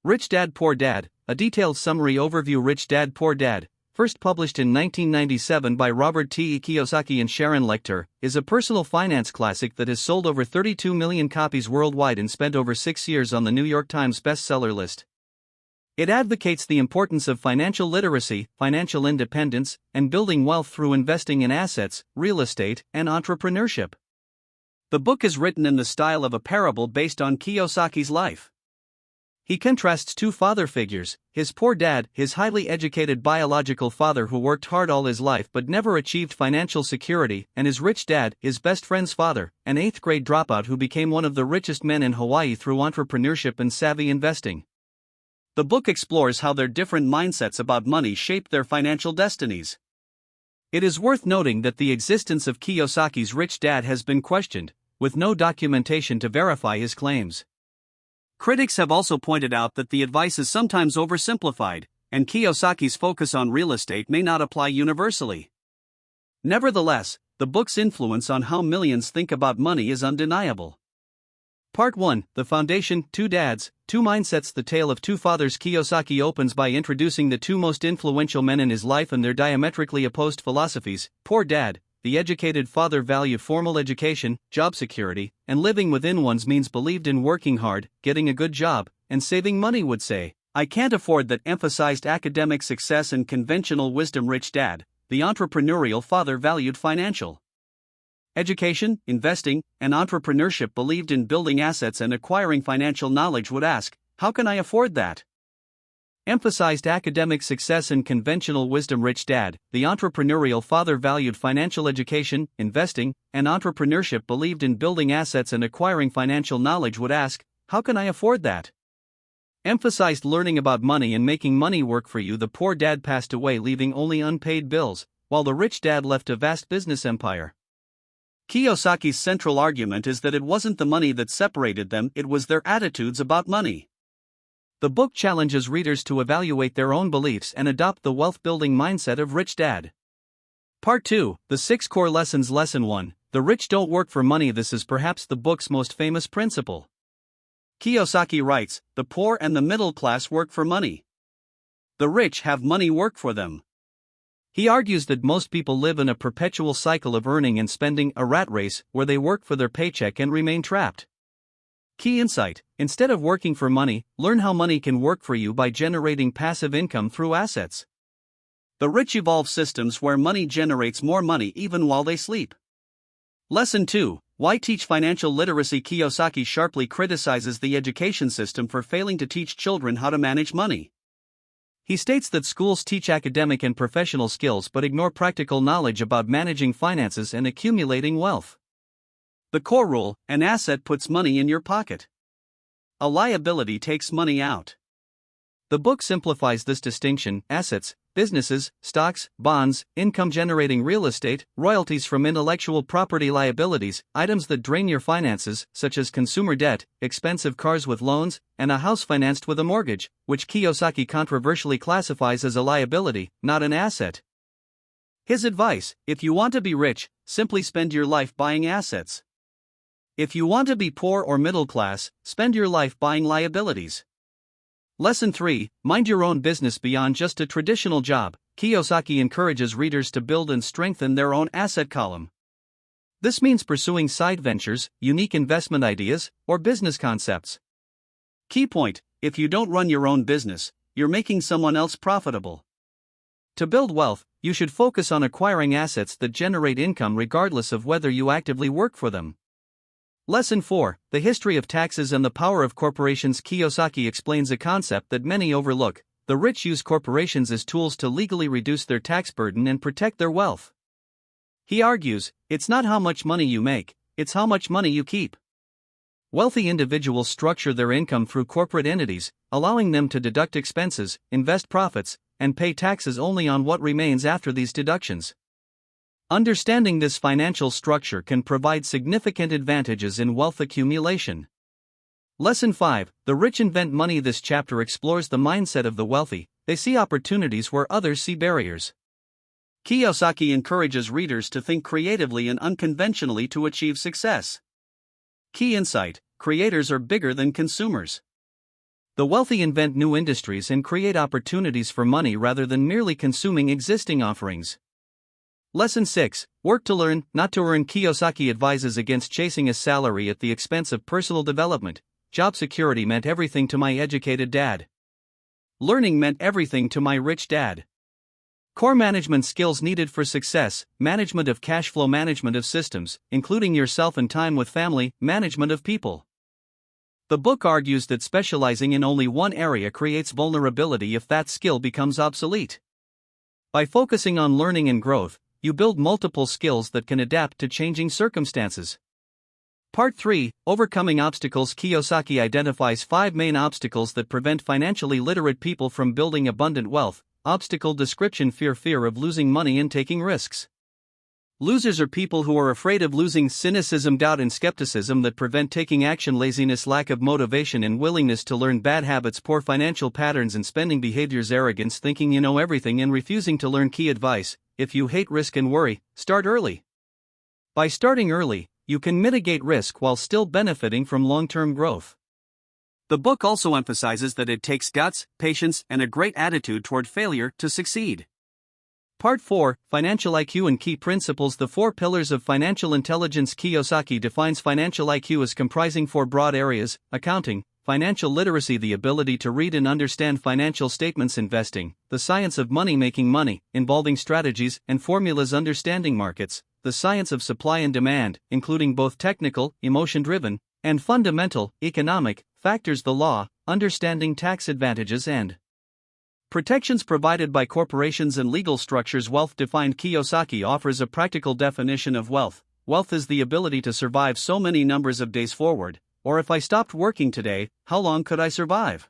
Rich Dad Poor Dad, a detailed summary overview. Rich Dad Poor Dad, first published in 1997 by Robert Kiyosaki and Sharon Lechter, is a personal finance classic that has sold over 32 million copies worldwide and spent over 6 years on the New York Times bestseller list. It advocates the importance of financial literacy, financial independence, and building wealth through investing in assets, real estate, and entrepreneurship. The book is written in the style of a parable based on Kiyosaki's life. He contrasts two father figures, his poor dad, his highly educated biological father who worked hard all his life but never achieved financial security, and his rich dad, his best friend's father, an 8th grade dropout who became one of the richest men in Hawaii through entrepreneurship and savvy investing. The book explores how their different mindsets about money shaped their financial destinies. It is worth noting that the existence of Kiyosaki's rich dad has been questioned, with no documentation to verify his claims. Critics have also pointed out that the advice is sometimes oversimplified, and Kiyosaki's focus on real estate may not apply universally. Nevertheless, the book's influence on how millions think about money is undeniable. Part 1, The Foundation, Two Dads, Two Mindsets. The tale of two fathers. Kiyosaki opens by introducing the two most influential men in his life and their diametrically opposed philosophies. Poor Dad, the educated father, valued formal education, job security, and living within one's means, believed in working hard, getting a good job, and saving money. Would say, "I can't afford that," emphasized academic success and conventional wisdom. Rich Dad, the entrepreneurial father, valued financial education, investing, and entrepreneurship, believed in building assets and acquiring financial knowledge. Would ask, "How can I afford that?" Emphasized academic success and conventional wisdom. Rich Dad, the entrepreneurial father, valued financial education, investing, and entrepreneurship, believed in building assets and acquiring financial knowledge. Would ask, "How can I afford that?" Emphasized learning about money and making money work for you. The poor dad passed away leaving only unpaid bills, while the rich dad left a vast business empire. Kiyosaki's central argument is that it wasn't the money that separated them, it was their attitudes about money. The book challenges readers to evaluate their own beliefs and adopt the wealth-building mindset of Rich Dad. Part 2, The 6 Core Lessons. Lesson 1, The Rich Don't Work for Money. This is perhaps the book's most famous principle. Kiyosaki writes, "The poor and the middle class work for money. The rich have money work for them." He argues that most people live in a perpetual cycle of earning and spending, a rat race, where they work for their paycheck and remain trapped. Key insight: instead of working for money, learn how money can work for you by generating passive income through assets. The rich evolve systems where money generates more money even while they sleep. Lesson 2, Why Teach Financial Literacy. Kiyosaki sharply criticizes the education system for failing to teach children how to manage money. He states that schools teach academic and professional skills but ignore practical knowledge about managing finances and accumulating wealth. The core rule: an asset puts money in your pocket. A liability takes money out. The book simplifies this distinction: assets, businesses, stocks, bonds, income-generating real estate, royalties from intellectual property, liabilities, items that drain your finances, such as consumer debt, expensive cars with loans, and a house financed with a mortgage, which Kiyosaki controversially classifies as a liability, not an asset. His advice: if you want to be rich, simply spend your life buying assets. If you want to be poor or middle class, spend your life buying liabilities. Lesson 3, Mind your own business beyond just a traditional job. Kiyosaki encourages readers to build and strengthen their own asset column. This means pursuing side ventures, unique investment ideas, or business concepts. Key point: if you don't run your own business, you're making someone else profitable. To build wealth, you should focus on acquiring assets that generate income regardless of whether you actively work for them. Lesson 4, The History of Taxes and the Power of Corporations. Kiyosaki explains a concept that many overlook: the rich use corporations as tools to legally reduce their tax burden and protect their wealth. He argues, it's not how much money you make, it's how much money you keep. Wealthy individuals structure their income through corporate entities, allowing them to deduct expenses, invest profits, and pay taxes only on what remains after these deductions. Understanding this financial structure can provide significant advantages in wealth accumulation. Lesson 5, The Rich Invent Money. This chapter explores the mindset of the wealthy. They see opportunities where others see barriers. Kiyosaki encourages readers to think creatively and unconventionally to achieve success. Key insight: creators are bigger than consumers. The wealthy invent new industries and create opportunities for money rather than merely consuming existing offerings. Lesson 6. Work to learn, not to earn. Kiyosaki advises against chasing a salary at the expense of personal development. Job security meant everything to my educated dad. Learning meant everything to my rich dad. Core management skills needed for success: management of cash flow, management of systems, including yourself and time with family, management of people. The book argues that specializing in only one area creates vulnerability if that skill becomes obsolete. By focusing on learning and growth, you build multiple skills that can adapt to changing circumstances. Part 3. Overcoming obstacles. Kiyosaki identifies 5 main obstacles that prevent financially literate people from building abundant wealth. Obstacle description: fear of losing money and taking risks. Losers are people who are afraid of losing. Cynicism, doubt and skepticism that prevent taking action. Laziness, lack of motivation and willingness to learn. Bad habits, poor financial patterns and spending behaviors. Arrogance, thinking you know everything and refusing to learn. Key advice: if you hate risk and worry, start early. By starting early, you can mitigate risk while still benefiting from long-term growth. The book also emphasizes that it takes guts, patience, and a great attitude toward failure to succeed. Part 4. Financial IQ and Key Principles. The 4 pillars of financial intelligence. Kiyosaki defines financial IQ as comprising 4 broad areas: accounting, financial literacy, the ability to read and understand financial statements; investing, the science of making money, involving strategies and formulas; understanding markets, the science of supply and demand, including both technical, emotion-driven, and fundamental, economic, factors; the law, understanding tax advantages and protections provided by corporations and legal structures. Wealth defined. Kiyosaki offers a practical definition of wealth. Wealth is the ability to survive so many numbers of days forward, or if I stopped working today, how long could I survive?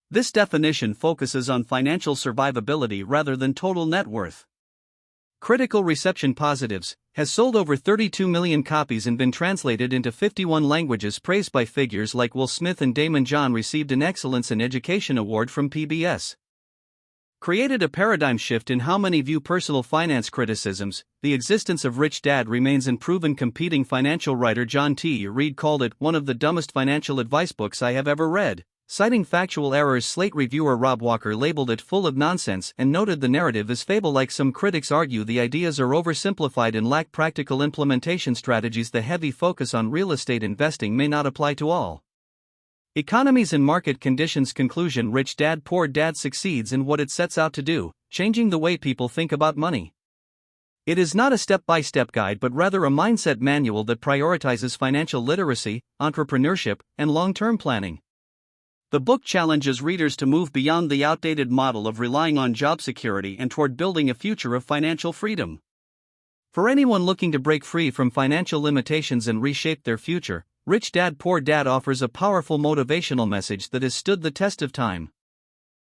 This definition focuses on financial survivability rather than total net worth. Critical reception. Positives: has sold over 32 million copies and been translated into 51 languages. Praised by figures like Will Smith and Damon John. Received an Excellence in Education Award from PBS. Created a paradigm shift in how many view personal finance. Criticisms: the existence of Rich Dad remains unproven. Competing. Financial writer John T. Reed called it one of the dumbest financial advice books I have ever read, citing factual errors. Slate reviewer Rob Walker labeled it full of nonsense and noted the narrative is fable-like. Some critics argue the ideas are oversimplified and lack practical implementation strategies. The heavy focus on real estate investing may not apply to all economies and market conditions. Conclusion: Rich Dad Poor Dad succeeds in what it sets out to do, changing the way people think about money. It is not a step-by-step guide but rather a mindset manual that prioritizes financial literacy, entrepreneurship, and long-term planning. The book challenges readers to move beyond the outdated model of relying on job security and toward building a future of financial freedom. For anyone looking to break free from financial limitations and reshape their future, Rich Dad Poor Dad offers a powerful motivational message that has stood the test of time.